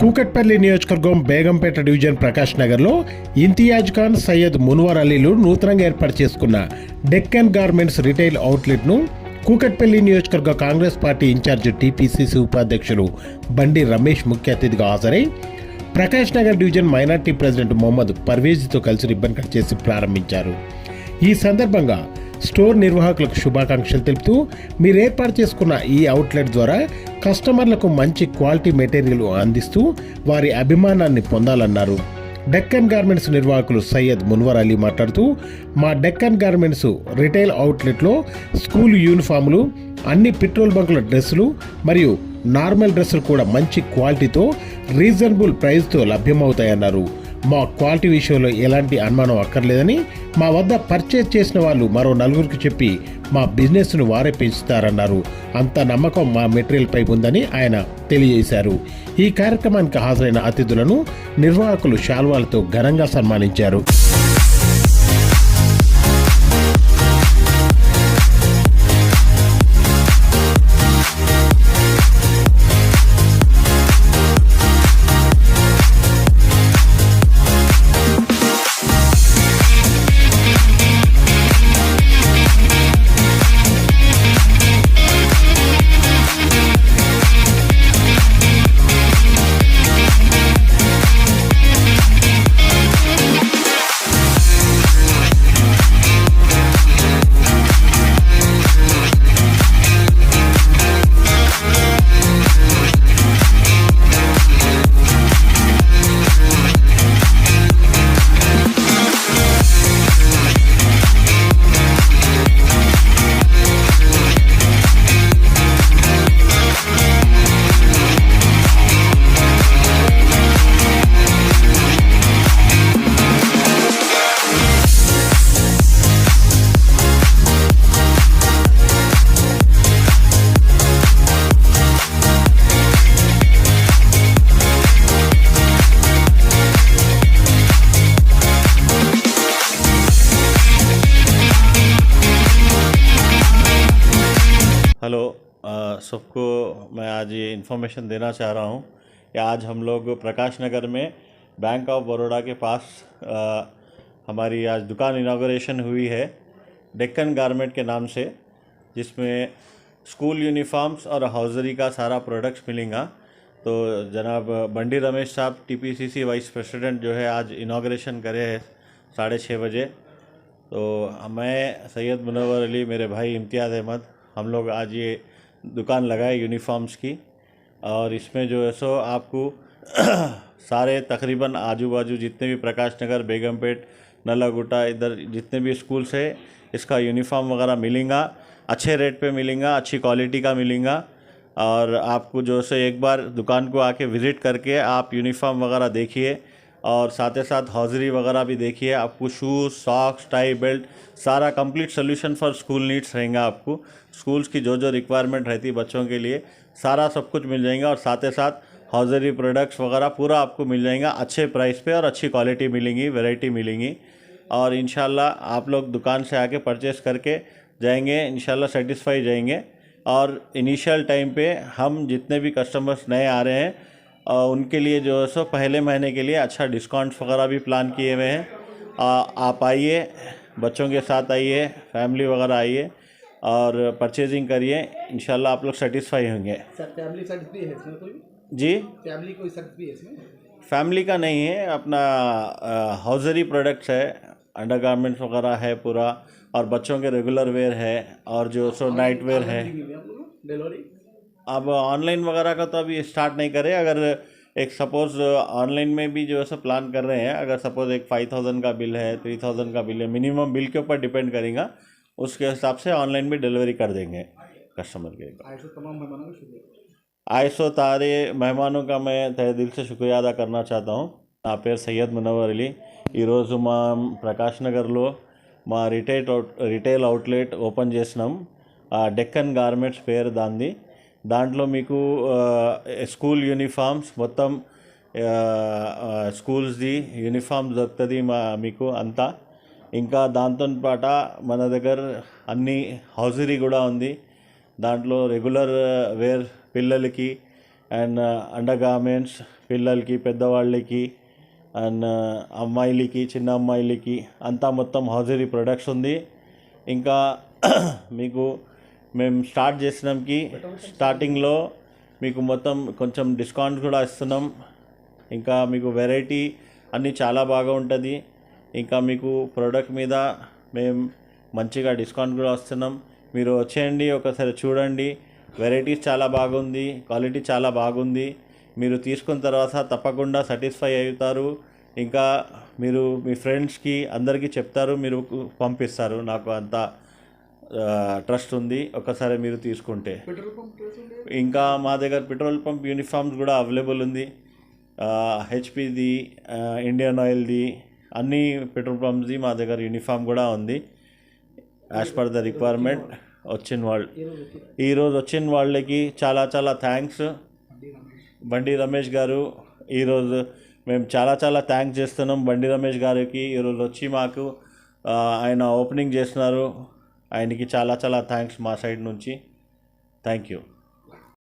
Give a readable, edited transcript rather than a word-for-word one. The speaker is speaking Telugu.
కూకట్పల్లి నియోజకవర్గం బేగంపేట డివిజన్ ప్రకాష్ నగర్లో ఇంతియాజ్ ఖాన్, సయ్యద్ మున్వర్ అలీలు నూతనంగా ఏర్పాటు చేసుకున్న డెక్కన్ గార్మెంట్స్ రిటైల్ అవుట్లెట్ను కూకట్పల్లి నియోజకవర్గ కాంగ్రెస్ పార్టీ ఇన్ఛార్జ్ టీపీసీసీ ఉపాధ్యక్షులు బండి రమేష్ ముఖ్య అతిథిగా హాజరై Prakash Nagar division minority president Mohammed పర్వేజ్తో కలిసి రిబ్బన్ కట్ చేసి ప్రారంభించారు. ఈ సందర్భంగా స్టోర్ నిర్వాహకులకు శుభాకాంక్షలు తెలుపుతూ మీరు ఏర్పాటు చేసుకున్న ఈ అవుట్లెట్ ద్వారా కస్టమర్లకు మంచి క్వాలిటీ మెటీరియల్ అందిస్తూ వారి అభిమానాన్ని పొందాలన్నారు. డెక్కన్ గార్మెంట్స్ నిర్వాహకులు సయ్యద్ మున్వర్ అలీ మాట్లాడుతూ, మా డెక్కన్ గార్మెంట్స్ రిటైల్ అవుట్లెట్లో స్కూల్ యూనిఫాములు, అన్ని పెట్రోల్ బంకుల డ్రెస్సులు మరియు నార్మల్ డ్రెస్సులు కూడా మంచి క్వాలిటీతో రీజనబుల్ ప్రైస్తో లభ్యమవుతాయన్నారు. మా క్వాలిటీ విషయంలో ఎలాంటి అనుమానం అక్కర్లేదని, మా వద్ద పర్చేజ్ చేసిన వాళ్ళు మరో నలుగురికి చెప్పి మా బిజినెస్ను వారే పెంచుతారన్నారు. అంత నమ్మకం మా మెటీరియల్పై ఉందని ఆయన తెలియజేశారు. ఈ కార్యక్రమానికి హాజరైన అతిథులను నిర్వాహకులు శాల్వాలతో ఘనంగా సన్మానించారు. हेलो सबको मैं आज ये इन्फॉर्मेशन देना चाह रहा हूँ कि आज हम लोग प्रकाश नगर में बैंक ऑफ बड़ौदा के पास हमारी आज दुकान इनाग्रेशन हुई है डेक्कन गारमेंट के नाम से, जिसमें स्कूल यूनिफॉर्म्स और हॉजरी का सारा प्रोडक्ट्स मिलेगा। तो जनाब बंडी रमेश साहब टीपीसीसी वाइस प्रेसिडेंट जो है आज इनाग्रेशन करे हैं 6:30 बजे। तो मैं सैयद मुनव्वर अली, मेरे भाई इम्तियाज़ अहमद, हम लोग आज ये दुकान लगाए यूनिफॉर्म्स की। और इसमें जो है सो आपको सारे तकरीबन आजू बाजू जितने भी प्रकाश नगर, बेगमपेट, नलागुटा, इधर जितने भी स्कूल्स है इसका यूनिफॉर्म वगैरह मिलेगा, अच्छे रेट पे मिलेगा, अच्छी क्वालिटी का मिलेगा। और आपको जो है एक बार दुकान को आके विज़िट करके आप यूनिफॉर्म वगैरह देखिए और साथ ही साथ हॉजरी वगैरह भी देखिए। आपको शूज़, सॉक्स, टाई, बेल्ट सारा complete solution for school needs रहेगा। आपको स्कूल्स की जो रिक्वायरमेंट रहती है बच्चों के लिए सारा सब कुछ मिल जाएगा। और साथ ही साथ हॉजरी प्रोडक्ट्स वगैरह पूरा आपको मिल जाएगा अच्छे प्राइस पे और अच्छी क्वालिटी मिलेंगी, वैरायटी मिलेंगी। और इंशाल्लाह आप लोग दुकान से आके परचेस करके जाएंगे, इंशाल्लाह सेटिस्फाई जाएंगे। और इनिशियल टाइम पे हम जितने भी कस्टमर्स नए आ रहे हैं उनके लिए जो है सो पहले महीने के लिए अच्छा डिस्काउंट्स वगैरह भी प्लान किए हुए हैं। आप आइए, बच्चों के साथ आइए, फैमिली वगैरह आइए और परचेजिंग करिए, इंशाल्लाह आप लोग सेटिस्फाई होंगे। सर फैमिली सर्विस भी है इसमें कोई? जी, फैमिली कोई सर्विस भी है इसमें? फैमिली का नहीं है, अपना हॉजरी प्रोडक्ट्स है, अंडरगारमेंट्स वगैरह है पूरा, और बच्चों के रेगुलर वेयर है और जो सो नाइट वेयर है। डिलीवरी अब ऑनलाइन वगैरह का तो अभी स्टार्ट नहीं करे। अगर एक सपोज़ ऑनलाइन में भी जो है सो प्लान कर रहे हैं, अगर सपोज़ एक 5000 का बिल है, 3000 का बिल है, मिनिमम बिल के ऊपर डिपेंड करेगा, उसके हिसाब से ऑनलाइन भी डिलीवरी कर देंगे कस्टमर के। तमाम मेहमानों का शुक्रिया। आयसो तारे मेहमानों का मैं तहे दिल से शुक्रिया अदा करना चाहता हूँ। నా పేరు సయ్యద్ మునవ్వర్ అలీ. ఈరోజు మా ప్రకాష్ నగర్లో మా రిటైల్ అవుట్లెట్ ఓపెన్ చేసినాం. డెక్కన్ గార్మెంట్స్ పేరు దాంట్లో మీకు స్కూల్ యూనిఫామ్స్ మొత్తం స్కూల్స్ది యూనిఫామ్ దొరుకుతుంది మీకు అంతా. ఇంకా దాంతో పాటు మన దగ్గర అన్ని హౌజరీ కూడా ఉంది. దాంట్లో రెగ్యులర్ వేర్ పిల్లలకి అండ్ అండర్ గార్మెంట్స్ పిల్లలకి పెద్దవాళ్ళకి అండ్ అమ్మాయిలకి చిన్న అమ్మాయిలకి అంతా మొత్తం హౌజరీ ప్రొడక్ట్స్ ఉంది. ఇంకా మీకు మేము స్టార్ట్ చేసినాంకి స్టార్టింగ్లో మీకు మొత్తం కొంచెం డిస్కౌంట్ కూడా ఇస్తున్నాం. ఇంకా మీకు వెరైటీ అన్నీ చాలా బాగా ఉంటుంది. ఇంకా మీకు ప్రోడక్ట్ మీద మేము మంచిగా డిస్కౌంట్ కూడా వస్తున్నాం. మీరు వచ్చేయండి, ఒకసారి చూడండి. వెరైటీస్ చాలా బాగుంది, క్వాలిటీ చాలా బాగుంది. మీరు తీసుకున్న తర్వాత తప్పకుండా సాటిస్ఫై అవుతారు. ఇంకా మీరు మీ ఫ్రెండ్స్కి అందరికీ చెప్తారు, మీరు పంపిస్తారు. నాకు అంత ట్రస్ట్ ఉంది ఒకసారి మీరు తీసుకుంటే. पेट्रोल पंप कैसे होंगे? ఇంకా మా దగ్గర పెట్రోల్ పంప్ యూనిఫామ్స్ కూడా అవైలబుల్ ఉంది. హెచ్పిది, ఇండియన్ ఆయిల్ది, అన్ని పెట్రోల్ పంప్స్ది మా దగ్గర యూనిఫామ్ కూడా ఉంది. యాజ్ పర్ ద రిక్వైర్మెంట్ వచ్చిన వాళ్ళు ఈరోజు వచ్చిన వాళ్ళకి చాలా చాలా థ్యాంక్స్. బండి రమేష్ గారు, ఈరోజు మేము చాలా చాలా థ్యాంక్స్ చేస్తున్నాం బండి రమేష్ గారికి. ఈరోజు వచ్చి మాకు ఆయన ఓపెనింగ్ చేస్తున్నారు. ఆయనకి చాలా చాలా థ్యాంక్స్ మా సైడ్ నుంచి. Thank you.